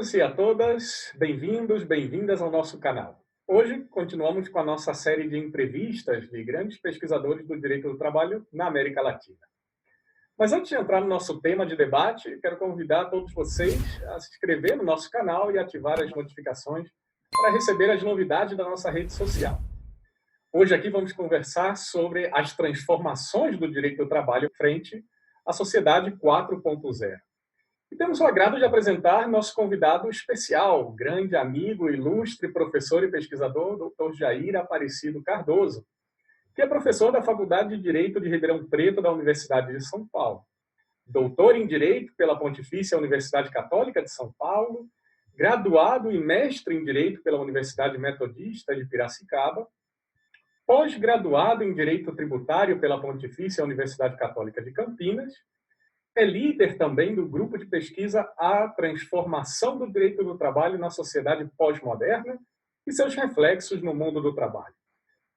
todos e a todas, bem-vindos, bem-vindas ao nosso canal. Hoje continuamos com a nossa série de entrevistas de grandes pesquisadores do direito do trabalho na América Latina. Mas antes de entrar no nosso tema de debate, quero convidar todos vocês a se inscrever no nosso canal e ativar as notificações para receber as novidades da nossa rede social. Hoje aqui vamos conversar sobre as transformações do direito do trabalho frente à sociedade 4.0. E temos o agrado de apresentar nosso convidado especial, grande amigo, ilustre professor e pesquisador, Dr. Jair Aparecido Cardoso, que é professor da Faculdade de Direito de Ribeirão Preto da Universidade de São Paulo, doutor em Direito pela Pontifícia Universidade Católica de São Paulo, graduado e mestre em Direito pela Universidade Metodista de Piracicaba, pós-graduado em Direito Tributário pela Pontifícia Universidade Católica de Campinas. É líder também do grupo de pesquisa A Transformação do Direito do Trabalho na Sociedade Pós-Moderna e seus reflexos no mundo do trabalho.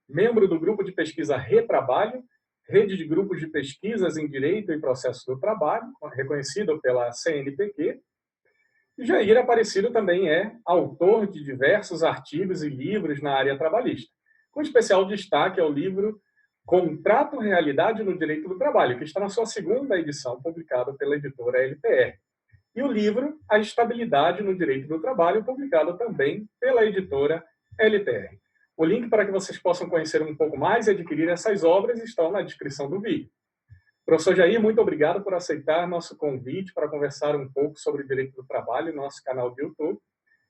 Membro do grupo de pesquisa Retrabalho, rede de grupos de pesquisas em Direito e Processo do Trabalho, reconhecido pela CNPq. E Jair Aparecido também é autor de diversos artigos e livros na área trabalhista, com especial destaque ao livro Contrato Realidade no Direito do Trabalho, que está na sua segunda edição, publicada pela editora LPR. E o livro A Estabilidade no Direito do Trabalho, publicado também pela editora LTR. O link para que vocês possam conhecer um pouco mais e adquirir essas obras estão na descrição do vídeo. Professor Jair, muito obrigado por aceitar nosso convite para conversar um pouco sobre o direito do trabalho no nosso canal do YouTube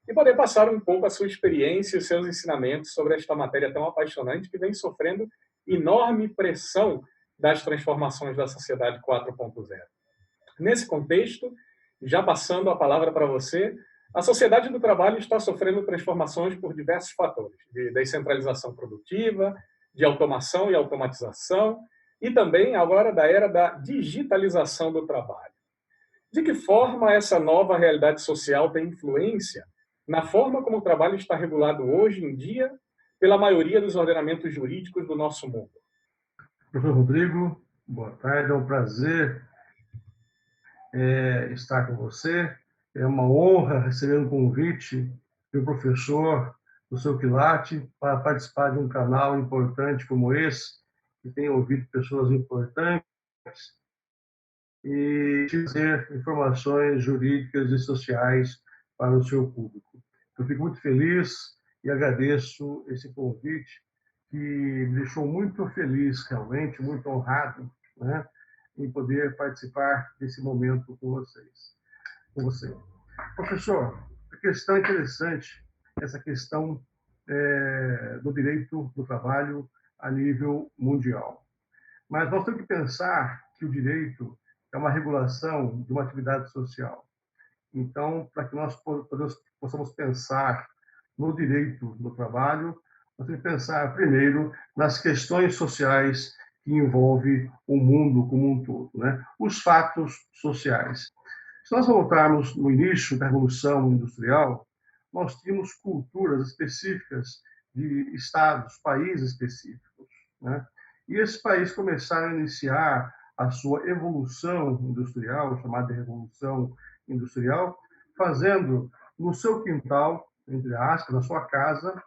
e poder passar um pouco a sua experiência e os seus ensinamentos sobre esta matéria tão apaixonante que vem sofrendo enorme pressão das transformações da sociedade 4.0. Nesse contexto, já passando a palavra para você, a sociedade do trabalho está sofrendo transformações por diversos fatores, de descentralização produtiva, de automação e automatização, e também agora da era da digitalização do trabalho. De que forma essa nova realidade social tem influência na forma como o trabalho está regulado hoje em dia pela maioria dos ordenamentos jurídicos do nosso mundo? Professor Rodrigo, boa tarde, é um prazer estar com você. É uma honra receber um convite do professor, do seu quilate, para participar de um canal importante como esse, que tem ouvido pessoas importantes, e trazer informações jurídicas e sociais para o seu público. Eu fico muito feliz e agradeço esse convite, que me deixou muito feliz, realmente, muito honrado, né, em poder participar desse momento com vocês. Com você. Professor, a questão é interessante, essa questão do direito do trabalho a nível mundial. Mas nós temos que pensar que o direito é uma regulação de uma atividade social. Então, para que nós possamos pensar no direito do trabalho, nós temos que pensar primeiro nas questões sociais que envolvem o mundo como um todo, né? Os fatos sociais. Se nós voltarmos no início da Revolução Industrial, nós tínhamos culturas específicas de estados, países específicos, né? E esses países começaram a iniciar a sua evolução industrial, chamada de Revolução Industrial, fazendo no seu quintal, entre aspas, na sua casa,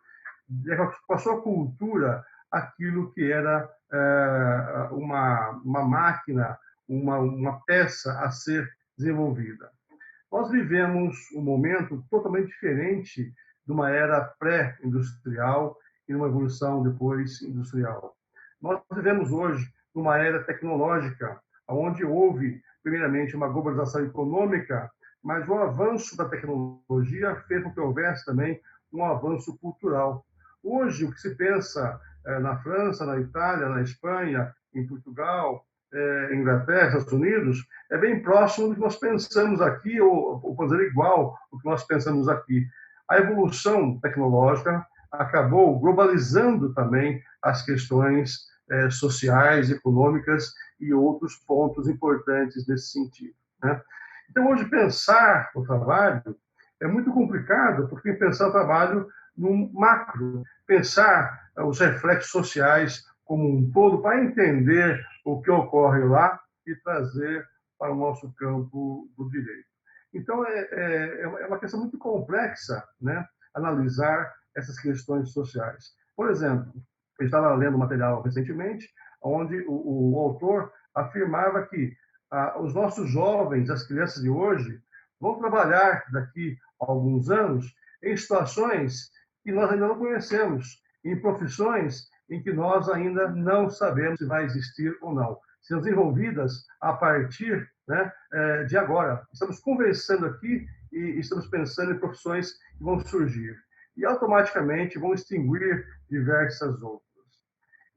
com a sua cultura, aquilo que era uma máquina, uma peça a ser desenvolvida. Nós vivemos um momento totalmente diferente de uma era pré-industrial e uma evolução depois industrial. Nós vivemos hoje numa era tecnológica, onde houve, primeiramente, uma globalização econômica, mas o avanço da tecnologia fez com que houvesse também um avanço cultural. Hoje, o que se pensa na França, na Itália, na Espanha, em Portugal, Inglaterra, Estados Unidos, é bem próximo do que nós pensamos aqui, ou podemos dizer, igual ao que nós pensamos aqui. A evolução tecnológica acabou globalizando também as questões sociais, econômicas e outros pontos importantes nesse sentido, né? Então, hoje, pensar o trabalho é muito complicado, porque pensar o trabalho num macro, pensar os reflexos sociais como um todo, para entender o que ocorre lá e trazer para o nosso campo do direito. Então, é uma questão muito complexa, né, analisar essas questões sociais. Por exemplo, eu estava lendo um material recentemente, onde o autor afirmava que os nossos jovens, as crianças de hoje, vão trabalhar daqui a alguns anos em situações que nós ainda não conhecemos, em profissões em que nós ainda não sabemos se vai existir ou não. São desenvolvidas a partir, né, de agora. Estamos conversando aqui e estamos pensando em profissões que vão surgir e automaticamente vão extinguir diversas outras.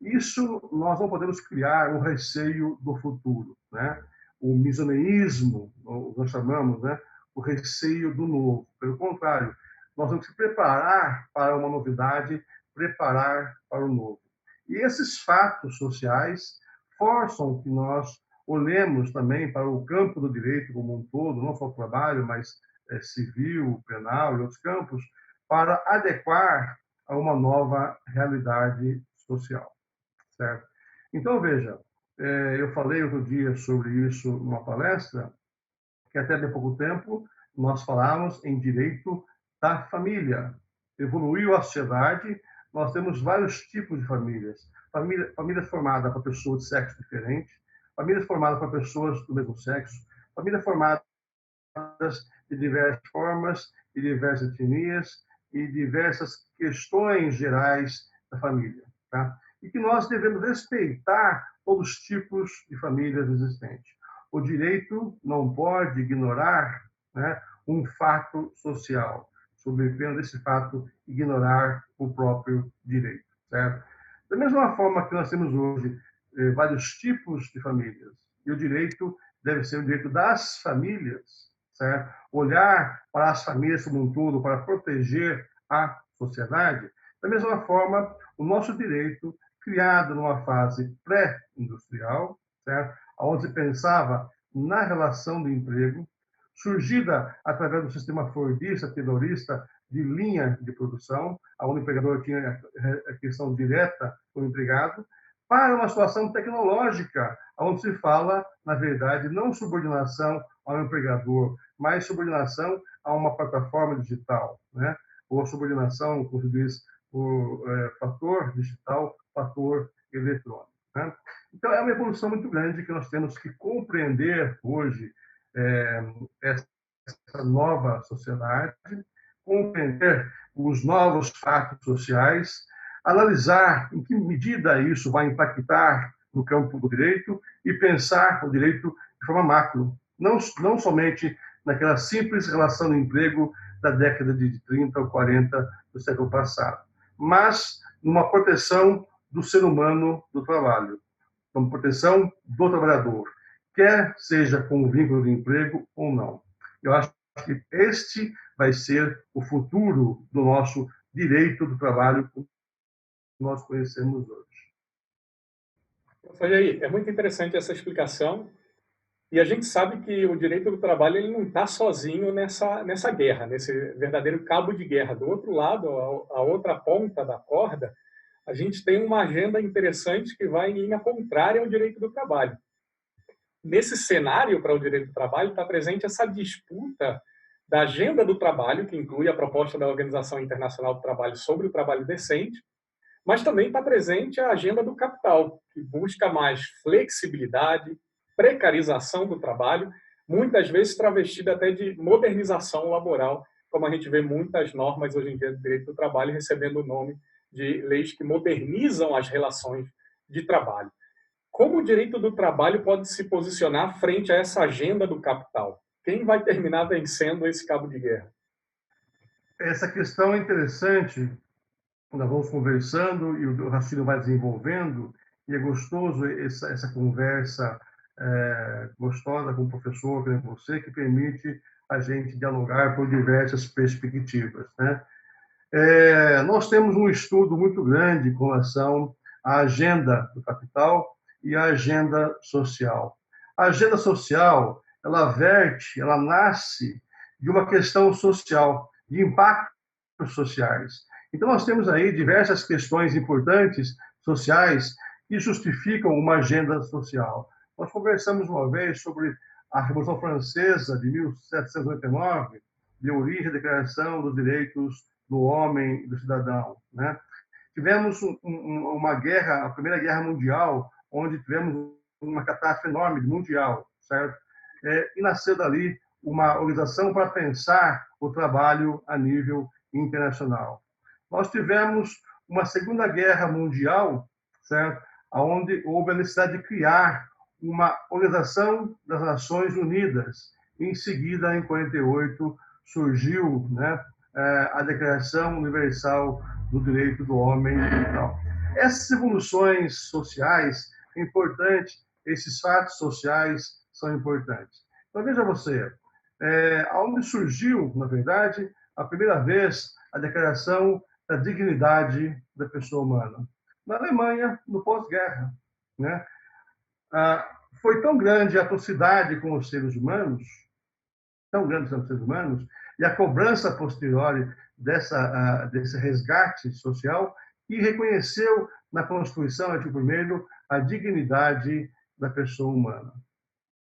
Isso nós não podemos criar um receio do futuro, né? O misoneísmo, nós chamamos, né? O receio do novo. Pelo contrário, nós temos que preparar para uma novidade, preparar para o novo. E esses fatos sociais forçam que nós olhemos também para o campo do direito como um todo, não só o trabalho, mas civil, penal e outros campos, para adequar a uma nova realidade social. Certo? Então, veja, eu falei outro dia sobre isso numa palestra, que até de pouco tempo nós falávamos em direito da família. Evoluiu a sociedade, nós temos vários tipos de famílias. Famílias formadas para pessoas de sexo diferente, famílias formadas para pessoas do mesmo sexo, famílias formadas de diversas formas, de diversas etnias e diversas questões gerais da família. Tá? E que nós devemos respeitar todos os tipos de famílias existentes. O direito não pode ignorar, né, um fato social, sob pena desse fato ignorar o próprio direito. Certo? Da mesma forma que nós temos hoje vários tipos de famílias, e o direito deve ser o direito das famílias, certo? Olhar para as famílias como um todo, para proteger a sociedade. Da mesma forma, o nosso direito, criado numa fase pré-industrial, certo? Onde se pensava na relação de emprego, surgida através do sistema fordista, taylorista, de linha de produção, onde o empregador tinha a questão direta com o empregado, para uma situação tecnológica, onde se fala, na verdade, não subordinação ao empregador, mas subordinação a uma plataforma digital, né? Ou subordinação, como se diz, por fator digital, fator eletrônico. Né? Então, é uma evolução muito grande que nós temos que compreender hoje essa nova sociedade, compreender os novos fatos sociais, analisar em que medida isso vai impactar no campo do direito e pensar o direito de forma macro, não somente naquela simples relação de emprego da década de 30 ou 40 do século passado, mas numa proteção do ser humano do trabalho, uma proteção do trabalhador, quer seja com vínculo de emprego ou não. Eu acho que este vai ser o futuro do nosso direito do trabalho que nós conhecemos hoje. Olha aí, é muito interessante essa explicação. E a gente sabe que o direito do trabalho ele não está sozinho nessa guerra, nesse verdadeiro cabo de guerra. Do outro lado, a outra ponta da corda, a gente tem uma agenda interessante que vai em linha contrária ao direito do trabalho. Nesse cenário para o direito do trabalho está presente essa disputa da agenda do trabalho, que inclui a proposta da Organização Internacional do Trabalho sobre o trabalho decente, mas também está presente a agenda do capital, que busca mais flexibilidade, precarização do trabalho, muitas vezes travestida até de modernização laboral, como a gente vê muitas normas hoje em dia do direito do trabalho recebendo o nome de leis que modernizam as relações de trabalho. Como o direito do trabalho pode se posicionar frente a essa agenda do capital? Quem vai terminar vencendo esse cabo de guerra? Essa questão é interessante, nós vamos conversando e o raciocínio vai desenvolvendo, e é gostoso essa conversa gostosa com o professor, com você, que permite a gente dialogar por diversas perspectivas. Né? Nós temos um estudo muito grande com relação à agenda do capital e à agenda social. A agenda social, ela nasce de uma questão social, de impactos sociais. Então, nós temos aí diversas questões importantes sociais que justificam uma agenda social. Nós conversamos uma vez sobre a Revolução Francesa de 1789 deu origem à Declaração dos Direitos do Homem e do Cidadão, né? Tivemos uma guerra, a Primeira Guerra Mundial, onde tivemos uma catástrofe enorme mundial, certo? E nasceu dali uma organização para pensar o trabalho a nível internacional. Nós tivemos uma Segunda Guerra Mundial, certo? Onde houve a necessidade de criar uma Organização das Nações Unidas. Em seguida, em 48, surgiu, né, a Declaração Universal do Direito do Homem e tal. Essas evoluções sociais é importante, esses fatos sociais são importantes. Então, veja você, onde surgiu, na verdade, a primeira vez a Declaração da Dignidade da Pessoa Humana? Na Alemanha, no pós-guerra, né? Foi tão grande a atrocidade com os seres humanos, tão grande com os seres humanos, e a cobrança posteriori desse resgate social, que reconheceu na Constituição, artigo 1º, a dignidade da pessoa humana,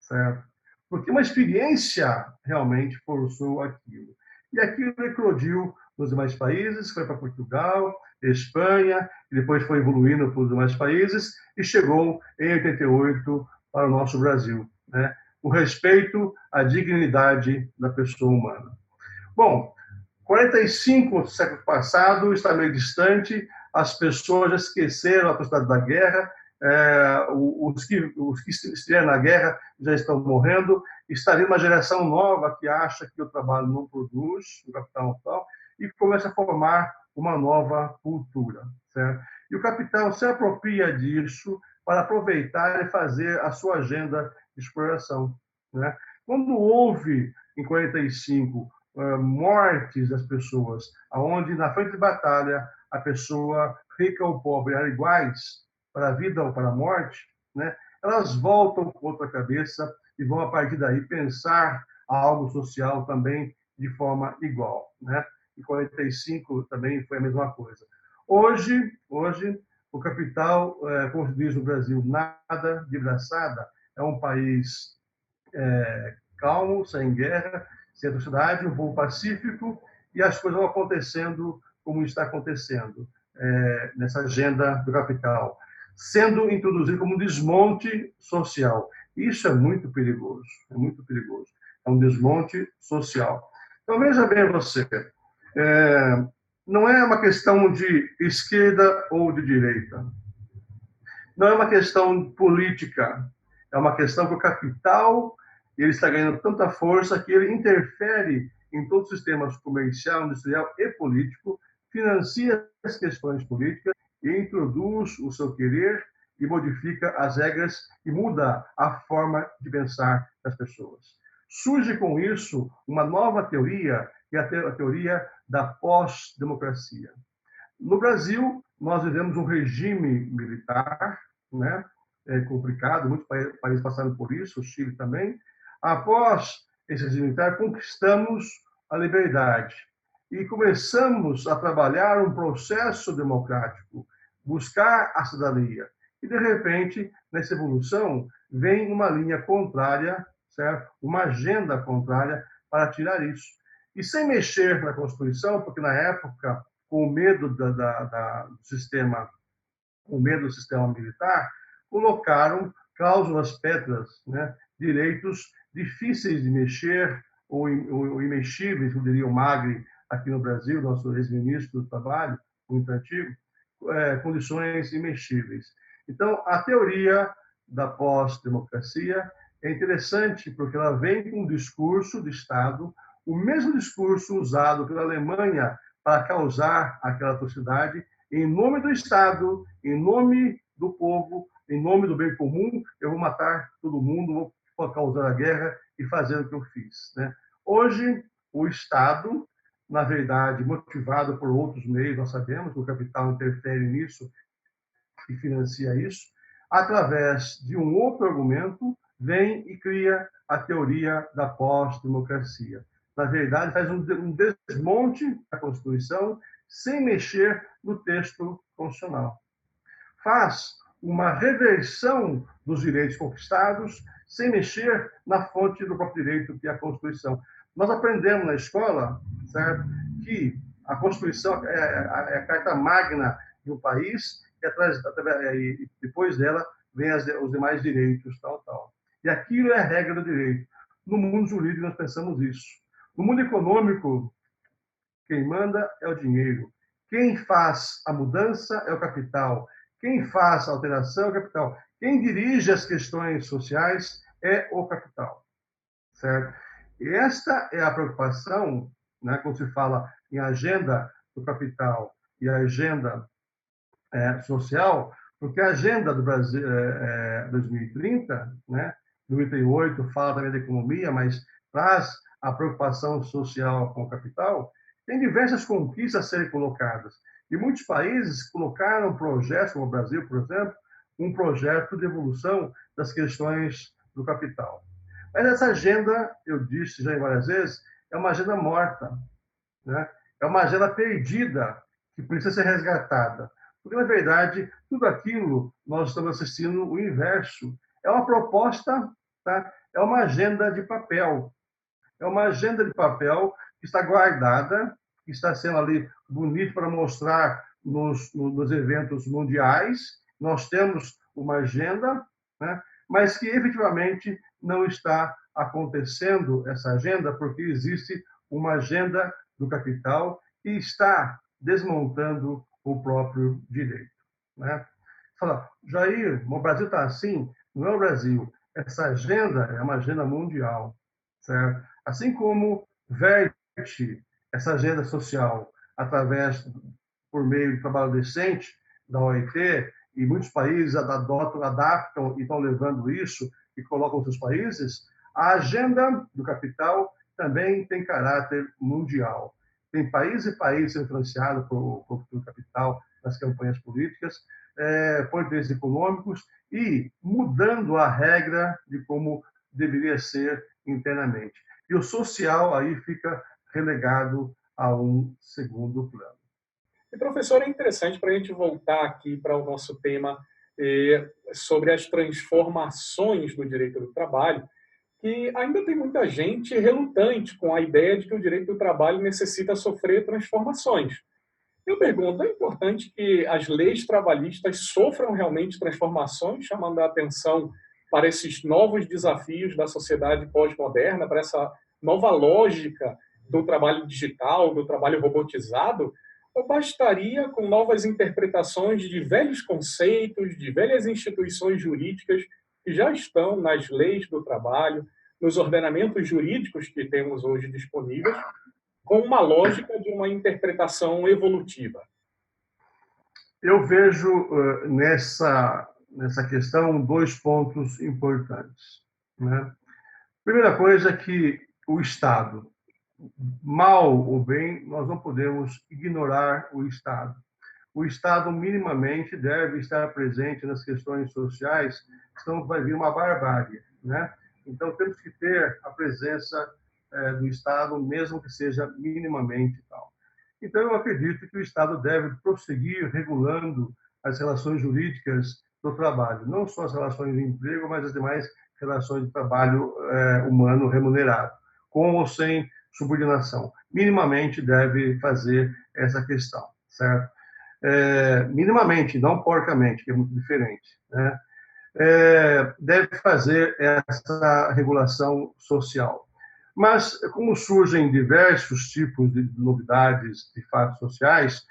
certo? Porque uma experiência realmente forçou aquilo. E aquilo eclodiu nos demais países, foi para Portugal, Espanha, e depois foi evoluindo para os demais países, e chegou em 88 para o nosso Brasil, né? O respeito à dignidade da pessoa humana. Bom, 45 do século passado está meio distante, as pessoas já esqueceram a atrocidade da guerra, os que estiveram na guerra já estão morrendo, está vindo uma geração nova que acha que o trabalho não produz, o capital tal, e começa a formar uma nova cultura, certo? E o capital se apropria disso para aproveitar e fazer a sua agenda de exploração, né? Quando houve, em 45, mortes das pessoas, aonde na frente de batalha a pessoa rica ou pobre eram iguais para a vida ou para a morte, né? Elas voltam com outra cabeça e vão a partir daí pensar algo social também de forma igual, né? Em 45 também foi a mesma coisa. Hoje o capital, como se diz no Brasil, nada de braçada, é um país calmo, sem guerra, sem atrocidade, um povo pacífico, e as coisas vão acontecendo como está acontecendo nessa agenda do capital, sendo introduzido como um desmonte social. Isso é muito perigoso, é muito perigoso. É um desmonte social. Então, veja bem você, não é uma questão de esquerda ou de direita, não é uma questão política, é uma questão que o capital ele está ganhando tanta força que ele interfere em todos os sistemas comercial, industrial e político, financia as questões políticas e introduz o seu querer e modifica as regras e muda a forma de pensar das pessoas. Surge com isso uma nova teoria, que é a teoria da pós-democracia. No Brasil, nós vivemos um regime militar, né? Complicado, muitos países passaram por isso, o Chile também. Após esse regime militar, conquistamos a liberdade e começamos a trabalhar um processo democrático, buscar a cidadania. E, de repente, nessa evolução, vem uma linha contrária, certo? Uma agenda contrária para tirar isso. E sem mexer na Constituição, porque na época, com medo do sistema, com medo do sistema militar, colocaram cláusulas pétreas, né? Direitos difíceis de mexer ou imexíveis, como diria o Magri aqui no Brasil, nosso ex-ministro do Trabalho, muito antigo, condições imexíveis. Então, a teoria da pós-democracia é interessante porque ela vem com um discurso de Estado, o mesmo discurso usado pela Alemanha para causar aquela atrocidade, em nome do Estado, em nome do povo, em nome do bem comum, eu vou matar todo mundo, vou causar a guerra e fazer o que eu fiz, né? Hoje, o Estado, na verdade, motivado por outros meios, nós sabemos que o capital interfere nisso e financia isso, através de um outro argumento, vem e cria a teoria da pós-democracia. Na verdade, faz um desmonte da Constituição sem mexer no texto constitucional. Faz uma reversão dos direitos conquistados sem mexer na fonte do próprio direito, que é a Constituição. Nós aprendemos na escola, certo, que a Constituição é a carta magna de um país e depois dela vem os demais direitos, tal, tal. E aquilo é a regra do direito. No mundo jurídico nós pensamos isso. No mundo econômico, quem manda é o dinheiro. Quem faz a mudança é o capital. Quem faz a alteração é o capital. Quem dirige as questões sociais é o capital, certo? E esta é a preocupação, né, quando se fala em agenda do capital e a agenda social, porque a agenda do Brasil 2030, né, 98 fala também da economia, mas traz a preocupação social com o capital, tem diversas conquistas a serem colocadas. E muitos países colocaram projetos, como o Brasil, por exemplo, um projeto de evolução das questões do capital. Mas essa agenda, eu disse já várias vezes, é uma agenda morta, né? É uma agenda perdida que precisa ser resgatada. Porque, na verdade, tudo aquilo nós estamos assistindo o inverso. É uma proposta, tá? É uma agenda de papel. É uma agenda de papel que está guardada, que está sendo ali bonito para mostrar nos eventos mundiais. Nós temos uma agenda, né? Mas que efetivamente não está acontecendo essa agenda, porque existe uma agenda do capital que está desmontando o próprio direito, né? Fala, Jair, o Brasil está assim? Não é o Brasil. Essa agenda é uma agenda mundial, certo? Assim como verte essa agenda social através, por meio de trabalho decente da OIT, e muitos países adotam, adaptam e estão levando isso e colocam seus países, a agenda do capital também tem caráter mundial. Tem país e país influenciado pelo capital nas campanhas políticas, por interesses econômicos e mudando a regra de como deveria ser internamente. E o social aí fica relegado a um segundo plano. E, professor, é interessante para a gente voltar aqui para o nosso tema sobre as transformações do direito do trabalho, que ainda tem muita gente relutante com a ideia de que o direito do trabalho necessita sofrer transformações. Eu pergunto, é importante que as leis trabalhistas sofram realmente transformações, chamando a atenção para esses novos desafios da sociedade pós-moderna, para essa nova lógica do trabalho digital, do trabalho robotizado? Ou bastaria com novas interpretações de velhos conceitos, de velhas instituições jurídicas que já estão nas leis do trabalho, nos ordenamentos jurídicos que temos hoje disponíveis, com uma lógica de uma interpretação evolutiva? Eu vejo nessa questão dois pontos importantes, né? Primeira coisa é que o Estado, mal ou bem, nós não podemos ignorar o Estado. O Estado minimamente deve estar presente nas questões sociais, senão vai vir uma barbárie, né? Então temos que ter a presença do Estado, mesmo que seja minimamente tal. Então eu acredito que o Estado deve prosseguir regulando as relações jurídicas do trabalho, não só as relações de emprego, mas as demais relações de trabalho humano remunerado, com ou sem subordinação. Minimamente deve fazer essa questão, certo? Minimamente, não porcamente, que é muito diferente, né? Deve fazer essa regulação social. Mas, como surgem diversos tipos de novidades de fatos sociais,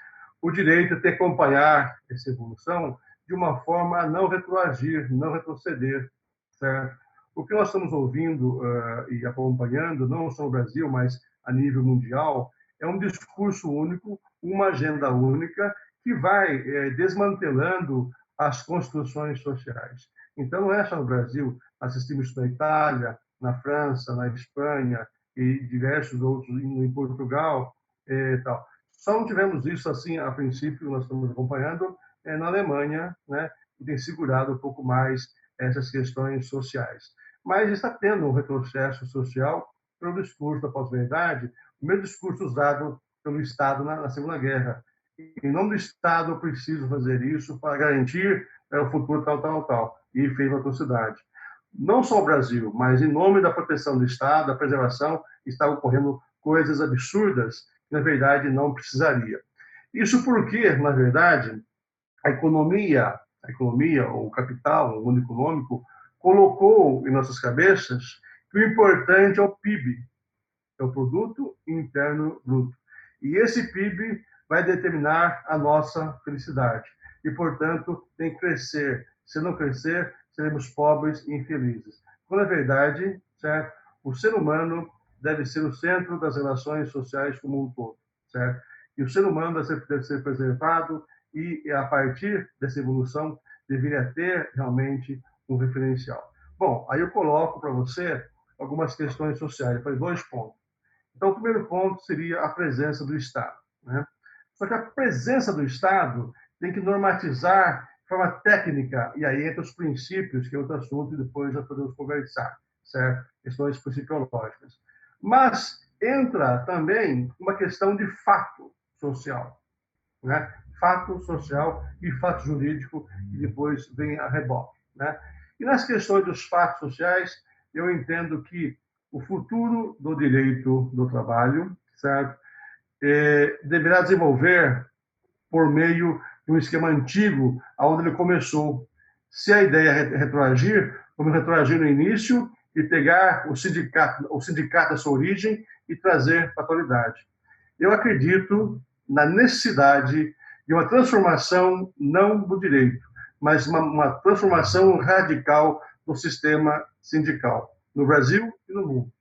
o direito tem que acompanhar essa evolução de uma forma a não retroagir, não retroceder, certo? O que nós estamos ouvindo e acompanhando, não só no Brasil, mas a nível mundial, é um discurso único, uma agenda única, que vai desmantelando as construções sociais. Então, não é só no Brasil, assistimos isso na Itália, na França, na Espanha e diversos outros, em Portugal e tal. Só não tivemos isso assim, a princípio, nós estamos acompanhando, na Alemanha, né, que tem segurado um pouco mais essas questões sociais. Mas está tendo um retrocesso social pelo discurso da pós-verdade, o mesmo discurso usado pelo Estado na Segunda Guerra. em nome do Estado, eu preciso fazer isso para garantir o futuro tal. E fez uma atrocidade. Não só o Brasil, mas em nome da proteção do Estado, da preservação, está ocorrendo coisas absurdas que, na verdade, não precisaria. Isso porque, na verdade, a economia, o capital, o mundo econômico, colocou em nossas cabeças que o importante é o PIB, é o Produto Interno Bruto. E esse PIB vai determinar a nossa felicidade. E, portanto, tem que crescer. Se não crescer, seremos pobres e infelizes. Quando, na verdade, certo? O ser humano deve ser o centro das relações sociais como um todo, certo? E o ser humano deve ser preservado e, a partir dessa evolução, deveria ter realmente um referencial. Bom, aí eu coloco para você algumas questões sociais. Eu falei 2 pontos. Então, o primeiro ponto seria a presença do Estado, né? Só que a presença do Estado tem que normatizar de forma técnica, e aí entra os princípios, que é outro assunto, e depois já podemos conversar, certo? Questões principiológicas. Mas entra também uma questão de fato social, né? Fato social e fato jurídico, e depois vem a reboque, né? E nas questões dos fatos sociais, eu entendo que o futuro do direito do trabalho, certo? Deverá desenvolver por meio de um esquema antigo, onde ele começou. Se a ideia é retroagir, vamos retroagir no início e pegar o sindicato da sua origem e trazer para a atualidade. Eu acredito na necessidade de uma transformação, não do direito, mas uma transformação radical do sistema sindical, no Brasil e no mundo,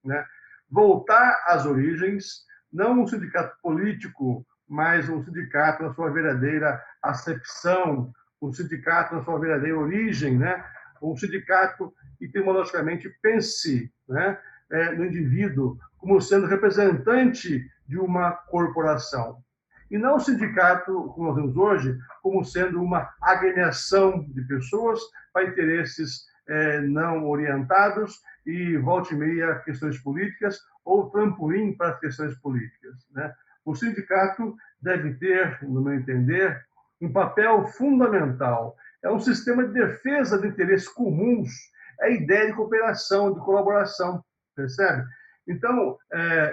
né? Voltar às origens, não um sindicato político, mas um sindicato na sua verdadeira acepção, um sindicato na sua verdadeira origem, né? Um sindicato que, etimologicamente, pense, né, no indivíduo como sendo representante de uma corporação. E não o sindicato, como nós temos hoje, como sendo uma agremiação de pessoas para interesses não orientados e, volta e meia, questões políticas ou trampolim para as questões políticas, né? O sindicato deve ter, no meu entender, um papel fundamental. É um sistema de defesa de interesses comuns, é a ideia de cooperação, de colaboração, percebe? Então,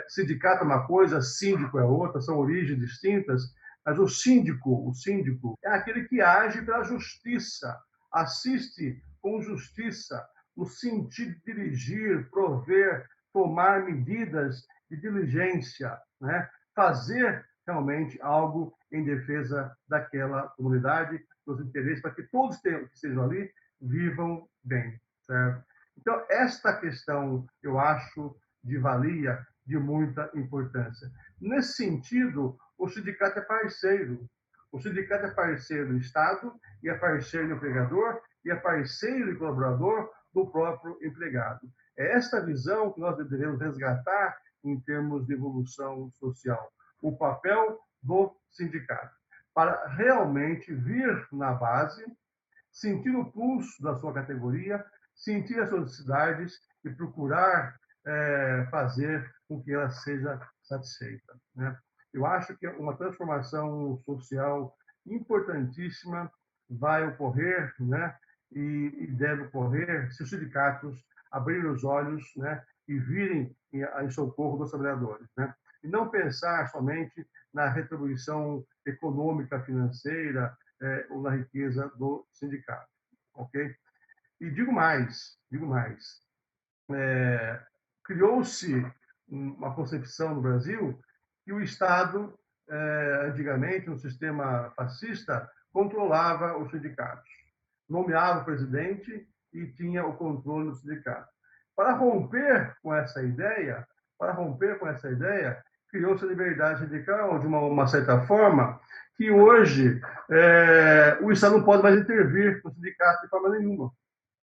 sindicato é uma coisa, síndico é outra, são origens distintas, mas o síndico é aquele que age pela justiça, assiste com justiça, no sentido de dirigir, prover, tomar medidas de diligência, né? Fazer realmente algo em defesa daquela comunidade, dos interesses, para que todos que estejam ali vivam bem, certo? Então, esta questão, eu acho, de valia, de muita importância. Nesse sentido, o sindicato é parceiro. O sindicato é parceiro do Estado, e é parceiro do empregador, e é parceiro e colaborador do próprio empregado. É esta visão que nós devemos resgatar em termos de evolução social. O papel do sindicato, para realmente vir na base, sentir o pulso da sua categoria, sentir as suas necessidades e procurar fazer com que ela seja satisfeita, né? Eu acho que uma transformação social importantíssima vai ocorrer, né? E deve ocorrer se os sindicatos abrirem os olhos, né? E virem em socorro dos trabalhadores, né? E não pensar somente na retribuição econômica, financeira, ou na riqueza do sindicato, ok? E digo mais, criou-se uma concepção no Brasil que o Estado, antigamente, no sistema fascista, controlava os sindicatos, nomeava o presidente e tinha o controle do sindicato. Para romper com essa ideia, criou-se a liberdade sindical de uma certa forma, que hoje o Estado não pode mais intervir no sindicato de forma nenhuma.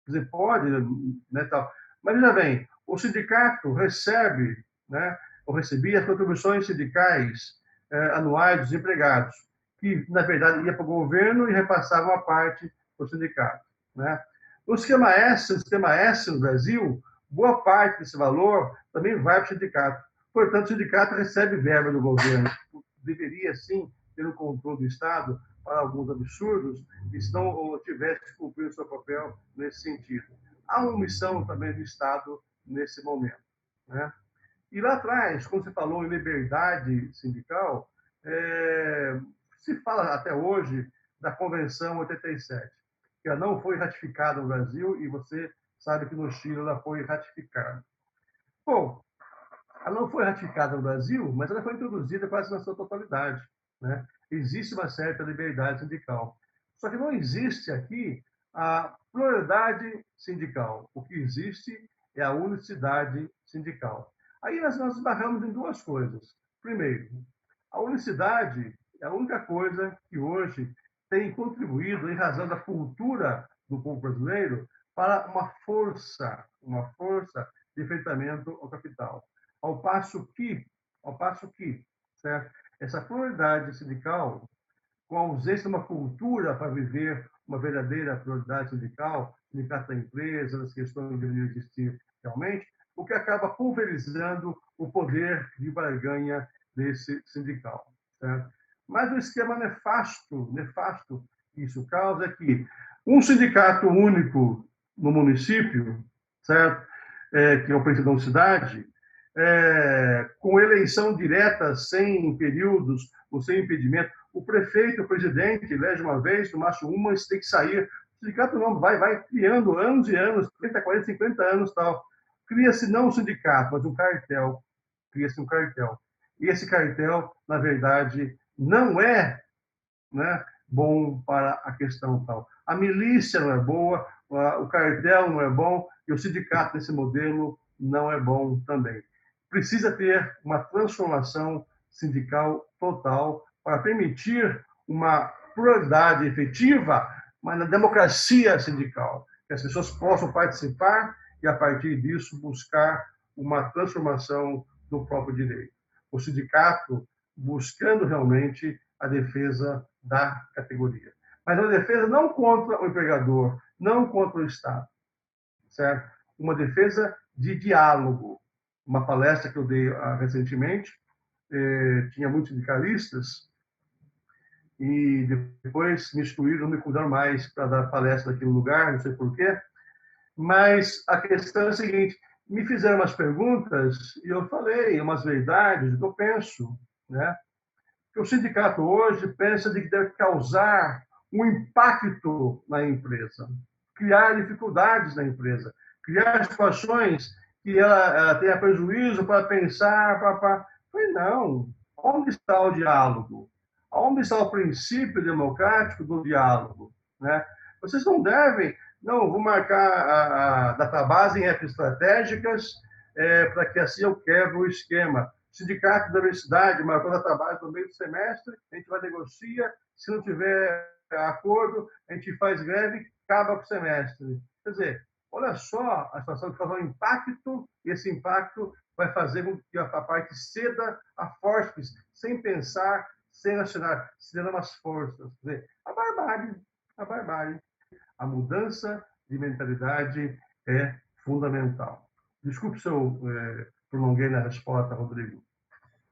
Quer dizer, pode, né, tal. Mas veja bem, o sindicato recebe, né, ou recebia as contribuições sindicais anuais dos empregados, que, na verdade, ia para o governo e repassava uma parte para o sindicato, né? No sistema S no Brasil, boa parte desse valor também vai para o sindicato. Portanto, o sindicato recebe verba do governo. Deveria, sim, ter o controle do Estado para alguns absurdos, e se não tivesse cumprido o seu papel nesse sentido. Há uma omissão também do Estado nesse momento, né? E lá atrás, quando você falou em liberdade sindical, se fala até hoje da Convenção 87, que ela não foi ratificada no Brasil e você sabe que no Chile ela foi ratificada. Bom, ela não foi ratificada no Brasil, mas ela foi introduzida quase na sua totalidade, né? Existe uma certa liberdade sindical. Só que não existe aqui a pluralidade sindical. O que existe é a unicidade sindical. Aí nós esbarramos em duas coisas. Primeiro, a unicidade é a única coisa que hoje tem contribuído, em razão da cultura do povo brasileiro, para uma força de enfrentamento ao capital. Ao passo que, certo? Essa pluralidade sindical, com a ausência de uma cultura para viver uma verdadeira pluralidade sindical, sindicato da empresa, das questões que deveriam existir realmente, o que acaba pulverizando o poder de barganha desse sindical, certo? Mas o esquema nefasto que isso causa é que um sindicato único no município, certo? Que é o presidente da cidade, com eleição direta, sem períodos, ou sem impedimento. O prefeito, o presidente, elege uma vez, no máximo uma, isso tem que sair. O sindicato não, vai criando anos e anos, 30, 40, 50 anos tal. Cria-se não um sindicato, mas um cartel. Cria-se um cartel. E esse cartel, na verdade, não é, né, bom para a questão tal. A milícia não é boa, o cartel não é bom, e o sindicato nesse modelo não é bom também. Precisa ter uma transformação sindical total para permitir uma pluralidade efetiva, mas na democracia sindical, que as pessoas possam participar e, a partir disso, buscar uma transformação do próprio direito. O sindicato buscando realmente a defesa da categoria. Mas uma defesa não contra o empregador, não contra o Estado, certo? Uma defesa de diálogo. Uma palestra que eu dei recentemente, tinha muitos sindicalistas, e depois me excluíram, não me convidaram mais para dar palestra naquele lugar, não sei porquê. Mas a questão é a seguinte: me fizeram umas perguntas e eu falei umas verdades que eu penso, né? Que o sindicato hoje pensa de que deve causar um impacto na empresa, criar dificuldades na empresa, criar situações que ela tenha prejuízo para pensar, Falei, não. Onde está o diálogo? Onde está o princípio democrático do diálogo? Né? Vocês não devem, não, vou marcar a database em apps estratégicas para que assim eu quebre o esquema. Sindicato da universidade marcou a database no meio do semestre, a gente vai negociar, se não tiver acordo, a gente faz greve, acaba com o semestre. Quer dizer, olha só a situação de causar um impacto, e esse impacto vai fazer com que a parte ceda a forças, sem pensar, sem racionar, cedendo as forças. Quer dizer, a barbárie. A mudança de mentalidade é fundamental. Desculpe se eu prolonguei na resposta, Rodrigo.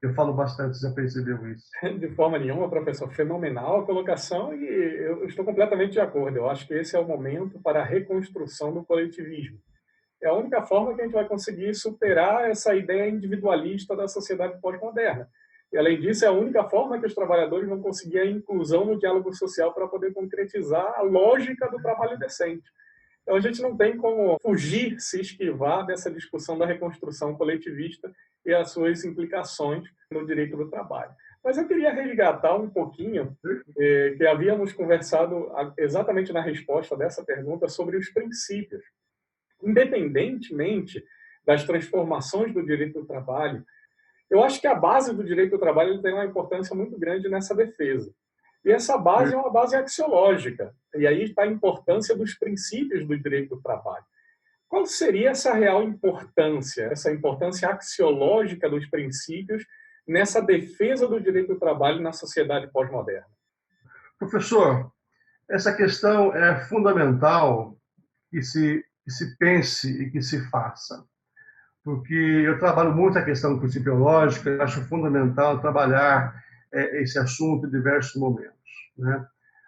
Eu falo bastante, você já percebeu isso. De forma nenhuma, professor. Fenomenal a colocação e eu estou completamente de acordo. Eu acho que esse é o momento para a reconstrução do coletivismo. É a única forma que a gente vai conseguir superar essa ideia individualista da sociedade pós-moderna. E, além disso, é a única forma que os trabalhadores vão conseguir a inclusão no diálogo social para poder concretizar a lógica do trabalho decente. Então, a gente não tem como fugir, se esquivar dessa discussão da reconstrução coletivista e as suas implicações no direito do trabalho. Mas eu queria resgatar um pouquinho, que havíamos conversado exatamente na resposta dessa pergunta, sobre os princípios. Independentemente das transformações do direito do trabalho, eu acho que a base do direito do trabalho tem uma importância muito grande nessa defesa. E essa base é uma base axiológica. E aí está a importância dos princípios do direito do trabalho. Qual seria essa real importância, essa importância axiológica dos princípios nessa defesa do direito do trabalho na sociedade pós-moderna? Professor, essa questão é fundamental que se pense e que se faça. Porque eu trabalho muito a questão principiológica, eu acho fundamental trabalhar esse assunto em diversos momentos, né?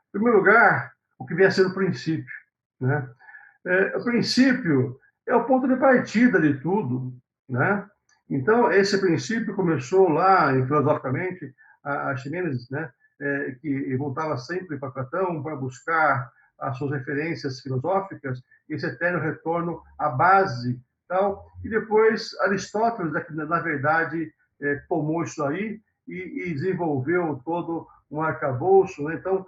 Em primeiro lugar, o que vem a ser o princípio, né? O princípio é o ponto de partida de tudo, né? Então, esse princípio começou lá, filosoficamente, a Ximenes, né? Que voltava sempre para Platão para buscar as suas referências filosóficas, esse eterno retorno à base, tal. E depois Aristóteles, na verdade, tomou isso aí e desenvolveu todo um arcabouço, né? Então,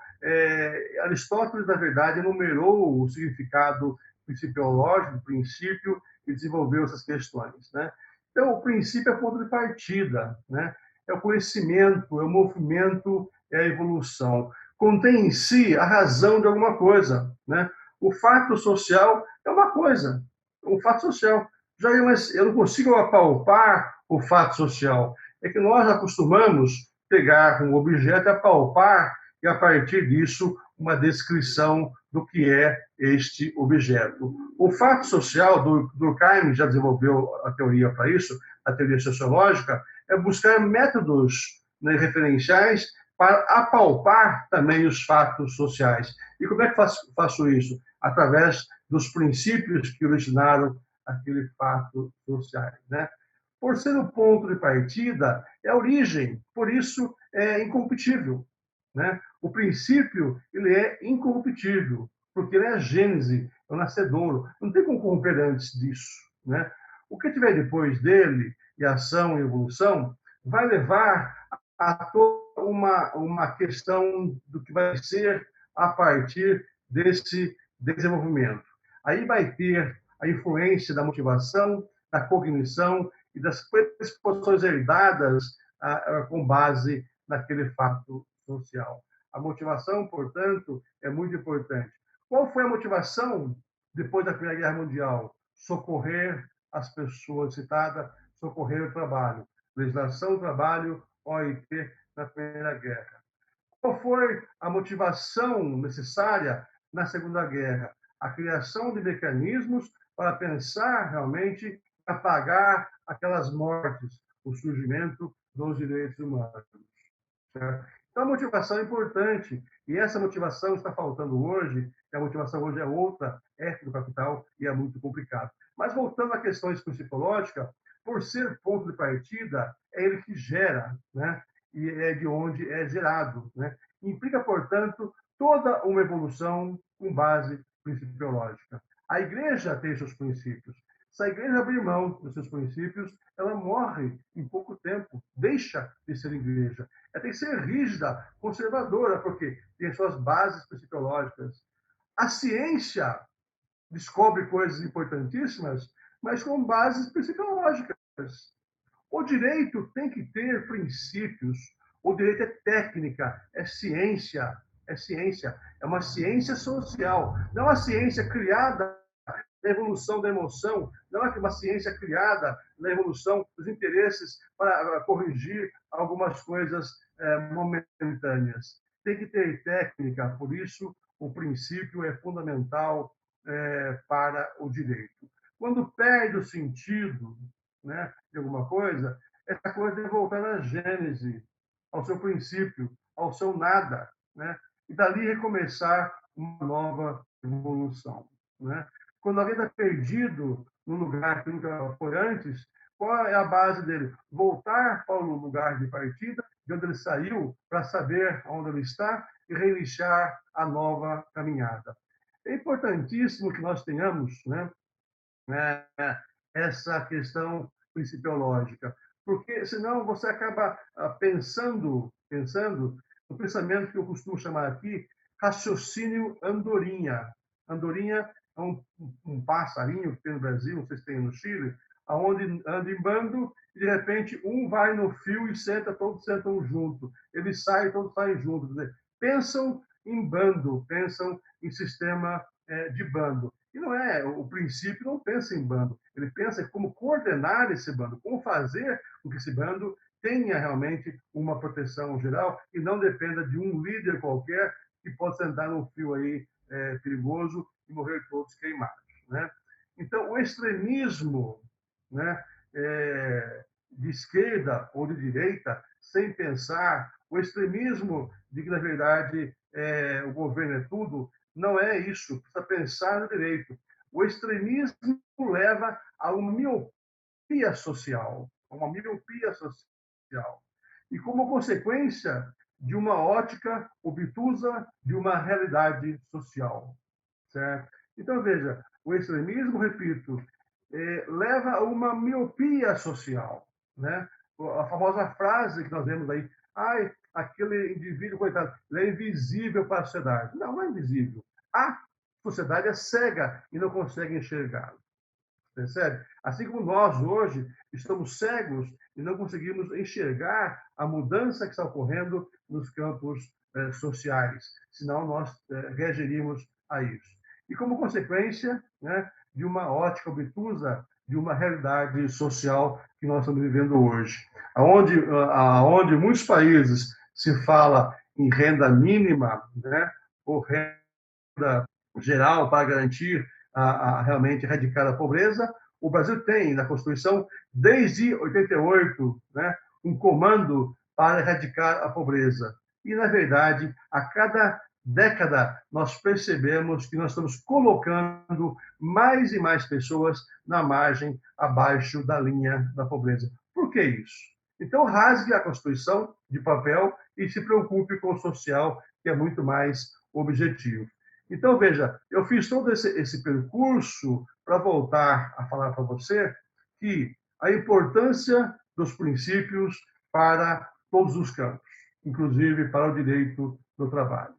Aristóteles, na verdade, enumerou o significado principiológico, do princípio, e desenvolveu essas questões, né? Então, o princípio é o ponto de partida, né? É o conhecimento, é o movimento, é a evolução. Contém em si a razão de alguma coisa, né? O fato social é uma coisa, um fato social. Já eu não consigo apalpar o fato social. É que nós acostumamos pegar um objeto, apalpar e, a partir disso, uma descrição do que é este objeto. O fato social, Durkheim já desenvolveu a teoria para isso, a teoria sociológica, é buscar métodos, né, referenciais para apalpar também os fatos sociais. E como é que faço isso? Através dos princípios que originaram aquele fato social, né? Por ser o ponto de partida, é a origem, por isso é incorruptível, né? O princípio, ele é incorruptível, porque ele é a gênese, é o nascedouro. Não tem como corromper antes disso, né? O que tiver depois dele, e ação e evolução, vai levar a toda uma questão do que vai ser a partir desse desenvolvimento. Aí vai ter a influência da motivação, da cognição e das predisposições herdadas com base naquele fato social. A motivação, portanto, é muito importante. Qual foi a motivação depois da Primeira Guerra Mundial? Socorrer as pessoas citadas, socorrer o trabalho. Legislação do trabalho, OIT, na Primeira Guerra. Qual foi a motivação necessária na Segunda Guerra? A criação de mecanismos para pensar realmente em apagar aquelas mortes, o surgimento dos direitos humanos. Certo? Então, a motivação é importante. E essa motivação está faltando hoje, e a motivação hoje é outra, é do capital, e é muito complicado. Mas, voltando à questão psicológica, por ser ponto de partida, é ele que gera, né? E é de onde é gerado, né? Implica, portanto, toda uma evolução com base principiológica. A igreja tem seus princípios. Se a igreja abrir mão dos seus princípios, ela morre em pouco tempo, deixa de ser igreja. Ela tem que ser rígida, conservadora, porque tem suas bases principiológicas. A ciência descobre coisas importantíssimas, mas com bases principiológicas. O direito tem que ter princípios. O direito é técnica, é ciência, é ciência. É uma ciência social, não é uma ciência criada na evolução da emoção, não é uma ciência criada na evolução dos interesses para corrigir algumas coisas momentâneas. Tem que ter técnica, por isso o princípio é fundamental para o direito. Quando perde o sentido, né, de alguma coisa, essa coisa tem que voltar na gênese, ao seu princípio, ao seu nada, né? E dali recomeçar uma nova evolução, né? Quando alguém está perdido no lugar que nunca foi antes, qual é a base dele? Voltar para o lugar de partida, de onde ele saiu, para saber onde ele está e reiniciar a nova caminhada. É importantíssimo que nós tenhamos, né, essa questão principiológica, porque senão você acaba pensando no pensamento que eu costumo chamar aqui raciocínio andorinha. Andorinha é um passarinho que tem no Brasil, não sei se tem no Chile, aonde anda em bando e de repente um vai no fio e todos sentam junto. Ele sai, todos saem juntos. Pensam em bando, pensam em sistema de bando. E não é, o princípio não pensa em bando, ele pensa em como coordenar esse bando, como fazer com que esse bando tenha realmente uma proteção geral e não dependa de um líder qualquer que pode sentar num fio aí perigoso e morrer todos queimados, né? Então, o extremismo, né, de esquerda ou de direita, sem pensar O extremismo de que, na verdade, o governo é tudo, não é isso. Precisa pensar no direito. O extremismo leva a uma miopia social, uma miopia social. E como consequência de uma ótica obtusa de uma realidade social, certo? Então, veja, o extremismo, repito, leva a uma miopia social, né? A famosa frase que nós vemos aí, ai, aquele indivíduo, coitado, ele é invisível para a sociedade. Não, não é invisível. A sociedade é cega e não consegue enxergá-lo. Percebe? Assim como nós hoje estamos cegos e não conseguimos enxergar a mudança que está ocorrendo nos campos sociais, senão nós reagiríamos a isso. E como consequência, né, de uma ótica obtusa de uma realidade social que nós estamos vivendo hoje, aonde muitos países se fala em renda mínima, né, ou renda geral para garantir realmente erradicar a pobreza. O Brasil tem na Constituição, desde 88, né, um comando para erradicar a pobreza. E, na verdade, a cada década, nós percebemos que nós estamos colocando mais e mais pessoas na margem abaixo da linha da pobreza. Por que isso? Então, rasgue a Constituição de papel e se preocupe com o social, que é muito mais objetivo. Então, veja, eu fiz todo esse percurso para voltar a falar para você que a importância dos princípios para todos os campos, inclusive para o direito do trabalho,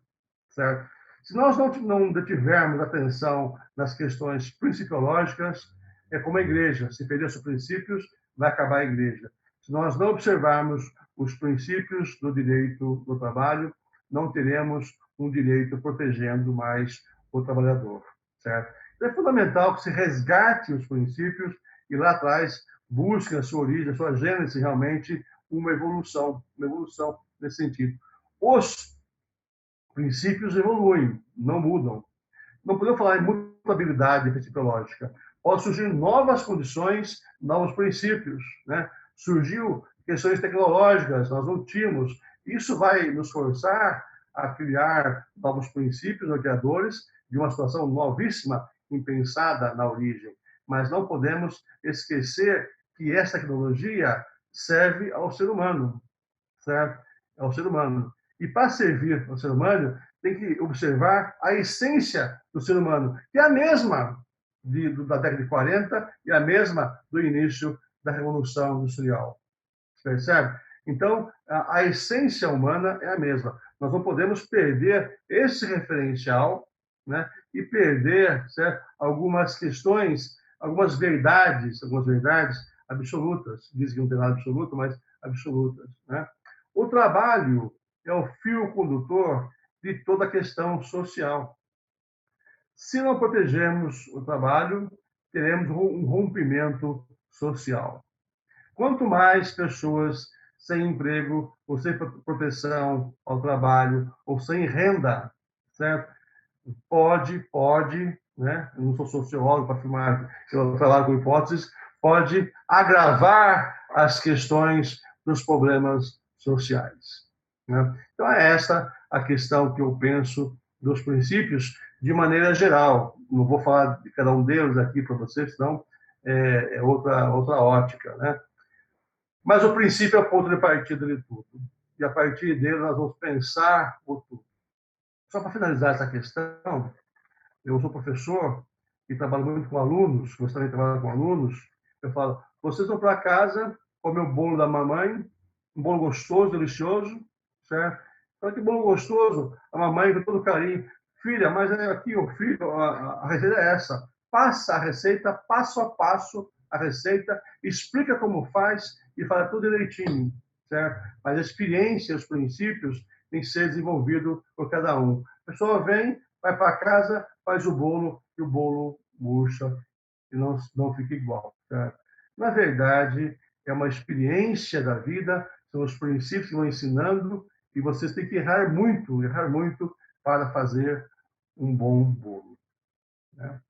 certo? Se nós não detivermos atenção nas questões principiológicas, é como a igreja, se perder os princípios, vai acabar a igreja. Se nós não observarmos os princípios do direito do trabalho, não teremos um direito protegendo mais o trabalhador, certo? Então, é fundamental que se resgate os princípios e lá atrás busque a sua origem, a sua gênese realmente uma evolução nesse sentido. Os princípios evoluem, não mudam. Não podemos falar em mutabilidade principiológica. Pode surgir novas condições, novos princípios, né? Surgiu questões tecnológicas, nós não tínhamos. Isso vai nos forçar a criar novos princípios norteadores de uma situação novíssima, impensada na origem. Mas não podemos esquecer que essa tecnologia serve ao ser humano, certo? Ao ser humano. E para servir ao ser humano, tem que observar a essência do ser humano, que é a mesma da década de 40 e a mesma do início da Revolução Industrial. Você percebe? Então, a essência humana é a mesma. Nós não podemos perder esse referencial, né? E perder, certo, algumas questões, algumas verdades absolutas. Dizem que não tem nada absoluto, mas absolutas, né? O trabalho é o fio condutor de toda a questão social. Se não protegermos o trabalho, teremos um rompimento social. Quanto mais pessoas sem emprego, ou sem proteção ao trabalho, ou sem renda, certo? Pode, né? Eu não sou sociólogo para afirmar, eu trabalho com hipóteses, pode agravar as questões dos problemas sociais, né? Então, é essa a questão que eu penso dos princípios de maneira geral. Não vou falar de cada um deles aqui para vocês, senão é outra ótica, né? Mas o princípio é o ponto de partida de tudo. E a partir dele nós vamos pensar o tudo. Só para finalizar essa questão, eu sou professor e trabalho muito com alunos, você também trabalha com alunos, eu falo, vocês vão para casa comer o bolo da mamãe, um bolo gostoso, delicioso, certo? Então, que bolo gostoso, a mamãe com todo carinho, filha, mas é aqui, o filho, a receita é essa. Passa a receita, passo a passo, a receita, explica como faz e fala tudo direitinho, certo? Mas a experiência, os princípios, tem que ser desenvolvido por cada um. A pessoa vem, vai para casa, faz o bolo e o bolo murcha e não fica igual, certo? Na verdade, é uma experiência da vida, são os princípios que vão ensinando e vocês têm que errar muito para fazer um bom bolo, né?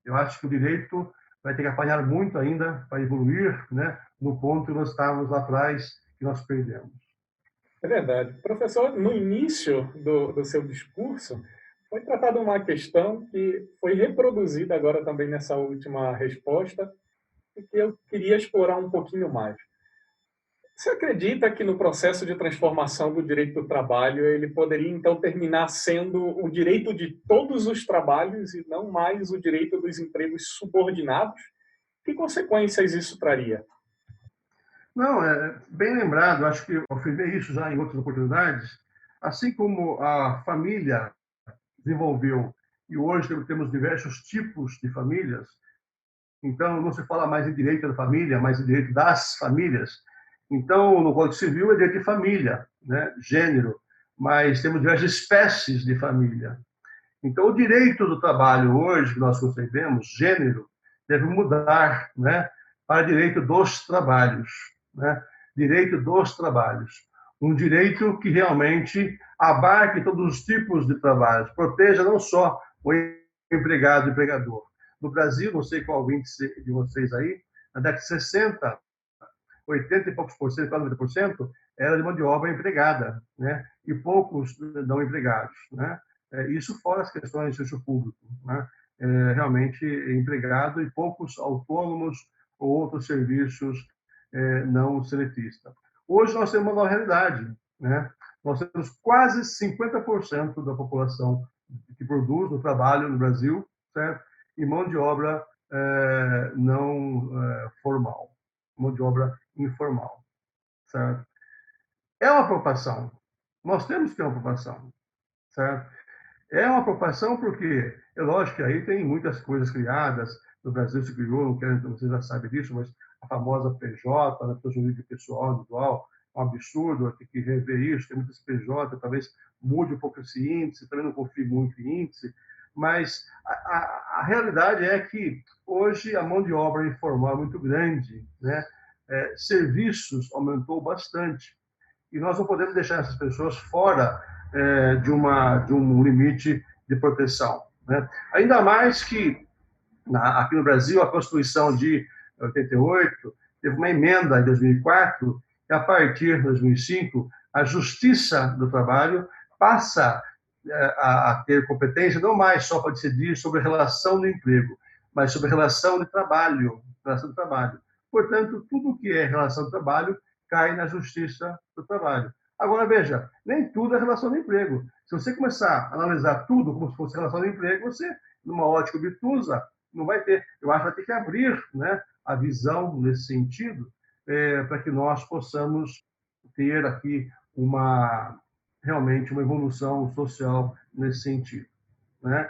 Eu acho que o direito vai ter que apanhar muito ainda para evoluir, né, no ponto que nós estávamos lá atrás, que nós perdemos. É verdade. Professor, no início do seu discurso, foi tratada uma questão que foi reproduzida agora também nessa última resposta e que eu queria explorar um pouquinho mais. Você acredita que no processo de transformação do direito do trabalho, ele poderia então terminar sendo o direito de todos os trabalhos e não mais o direito dos empregos subordinados? Que consequências isso traria? Não, é bem lembrado, acho que eu afirmei isso já em outras oportunidades. Assim como a família desenvolveu e hoje temos diversos tipos de famílias, então não se fala mais em direito da família, mas em direito das famílias. Então, no Código Civil é direito de família, né? Gênero, mas temos diversas espécies de família. Então, o direito do trabalho hoje, que nós concebemos, gênero, deve mudar, né, para direito dos trabalhos, né? Direito dos trabalhos. Um direito que realmente abarque todos os tipos de trabalhos, proteja não só o empregado e o empregador. No Brasil, não sei qual o índice de vocês aí, na década de 60, 80 e poucos por cento, quase 90%, era de mão de obra empregada, né? E poucos não empregados, né? Isso fora as questões de serviço público, né? Realmente empregado e poucos autônomos ou outros serviços não seletistas. Hoje nós temos uma nova realidade, né? Nós temos quase 50% da população que produz no trabalho no Brasil, certo? E mão de obra não formal, mão de obra informal, certo? É uma preocupação. Nós temos que ter uma preocupação, certo? É uma preocupação porque, é lógico que aí tem muitas coisas criadas, no Brasil se criou, não quero, vocês já sabem disso, mas a famosa PJ, né, pessoa jurídica pessoal, individual, é um absurdo, tem que rever isso, tem muitas PJ, talvez mude um pouco esse índice, também não confio muito em índice, mas a realidade é que hoje a mão de obra informal é muito grande, né? Serviços aumentou bastante, e nós não podemos deixar essas pessoas fora de um limite de proteção, né? Ainda mais que aqui no Brasil a Constituição de 88 teve uma emenda em 2004 e a partir de 2005 a Justiça do Trabalho passa a ter competência não mais só para decidir sobre a relação do emprego, mas sobre a relação de trabalho, relação de trabalho. Portanto, tudo que é relação de trabalho cai na Justiça do Trabalho. Agora, veja, nem tudo é relação de emprego. Se você começar a analisar tudo como se fosse relação de emprego, você, numa ótica obtusa, não vai ter. Eu acho que vai ter que abrir, né, a visão nesse sentido, para que nós possamos ter aqui realmente uma evolução social nesse sentido, né?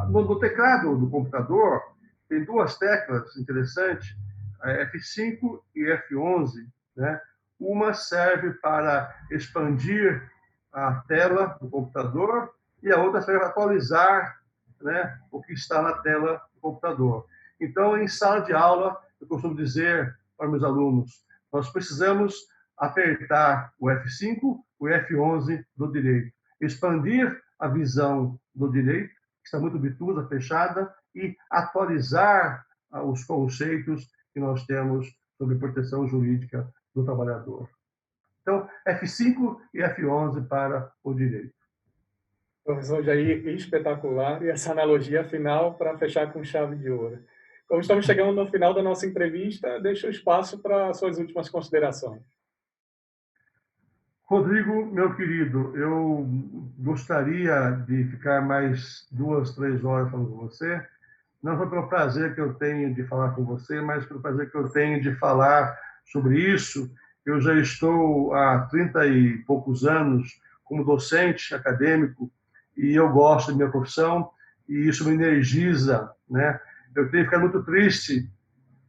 No teclado do computador tem duas teclas interessantes, F5 e F11, né? Uma serve para expandir a tela do computador e a outra serve para atualizar, né, o que está na tela do computador. Então, em sala de aula, eu costumo dizer para meus alunos, nós precisamos apertar o F5, o F11 do direito, expandir a visão do direito, que está muito obtusa, fechada, e atualizar os conceitos que nós temos sobre proteção jurídica do trabalhador. Então, F5 e F11 para o direito. Professor Jair, espetacular. E essa analogia final para fechar com chave de ouro. Como estamos chegando no final da nossa entrevista, deixo o espaço para suas últimas considerações. Rodrigo, meu querido, eu gostaria de ficar mais 2, 3 horas falando com você. Não só pelo prazer que eu tenho de falar com você, mas pelo prazer que eu tenho de falar sobre isso. Eu já estou há 30 e poucos anos como docente acadêmico e eu gosto da minha profissão e isso me energiza, né? Eu tenho ficado muito triste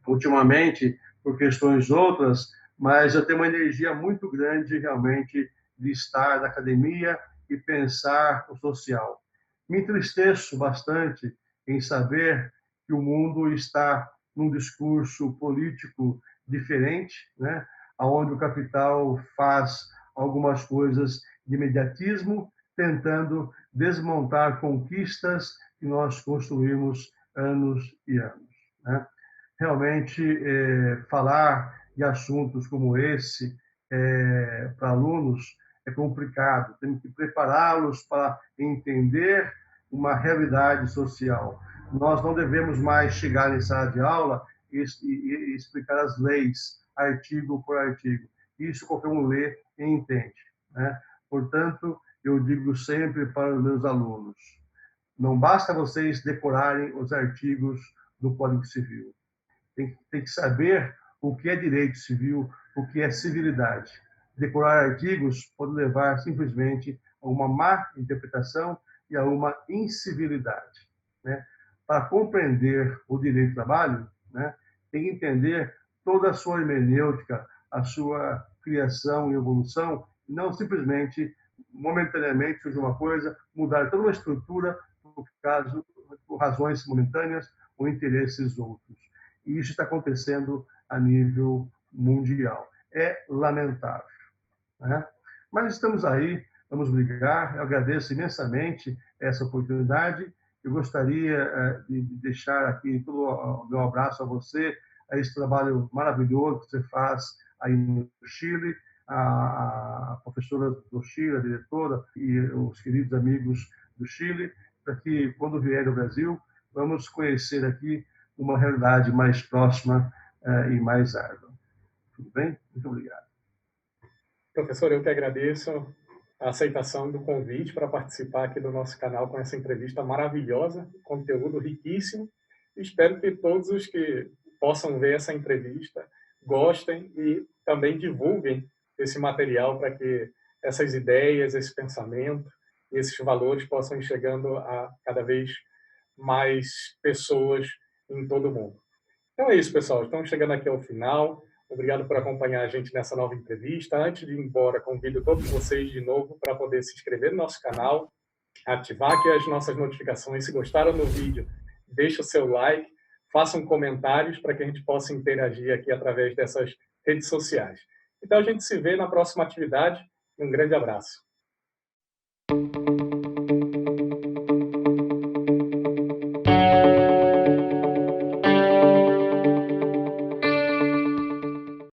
ultimamente por questões outras, mas eu tenho uma energia muito grande realmente de estar na academia e pensar o social. Me entristeço bastante em saber que o mundo está num discurso político diferente, né? Onde o capital faz algumas coisas de imediatismo, tentando desmontar conquistas que nós construímos anos e anos, né? Realmente falar de assuntos como esse para alunos é complicado. Temos que prepará-los para entender uma realidade social. Nós não devemos mais chegar em sala de aula e explicar as leis, artigo por artigo. Isso qualquer um lê e entende, né? Portanto, eu digo sempre para os meus alunos, não basta vocês decorarem os artigos do Código Civil. Tem que saber o que é direito civil, o que é civilidade. Decorar artigos pode levar simplesmente a uma má interpretação e a uma incivilidade, né? Para compreender o direito do trabalho, né, tem que entender toda a sua hermenêutica, a sua criação e evolução, e não simplesmente, momentaneamente, surge uma coisa, mudar toda uma estrutura por razões momentâneas ou interesses outros. E isso está acontecendo a nível mundial. É lamentável, né? Mas estamos aí, vamos brigar. Eu agradeço imensamente essa oportunidade. Eu gostaria de deixar aqui todo o meu abraço a você, a esse trabalho maravilhoso que você faz aí no Chile, a professora do Chile, a diretora, e os queridos amigos do Chile, para que, quando vier ao Brasil, vamos conhecer aqui uma realidade mais próxima e mais árdua. Tudo bem? Muito obrigado. Professor, eu que agradeço a aceitação do convite para participar aqui do nosso canal com essa entrevista maravilhosa, conteúdo riquíssimo. Espero que todos os que possam ver essa entrevista gostem e também divulguem esse material para que essas ideias, esse pensamento, esses valores possam ir chegando a cada vez mais pessoas em todo o mundo. Então é isso, pessoal. Estamos chegando aqui ao final. Obrigado por acompanhar a gente nessa nova entrevista. Antes de ir embora, convido todos vocês de novo para poder se inscrever no nosso canal, ativar aqui as nossas notificações. Se gostaram do vídeo, deixe o seu like, façam comentários para que a gente possa interagir aqui através dessas redes sociais. Então a gente se vê na próxima atividade. Um grande abraço.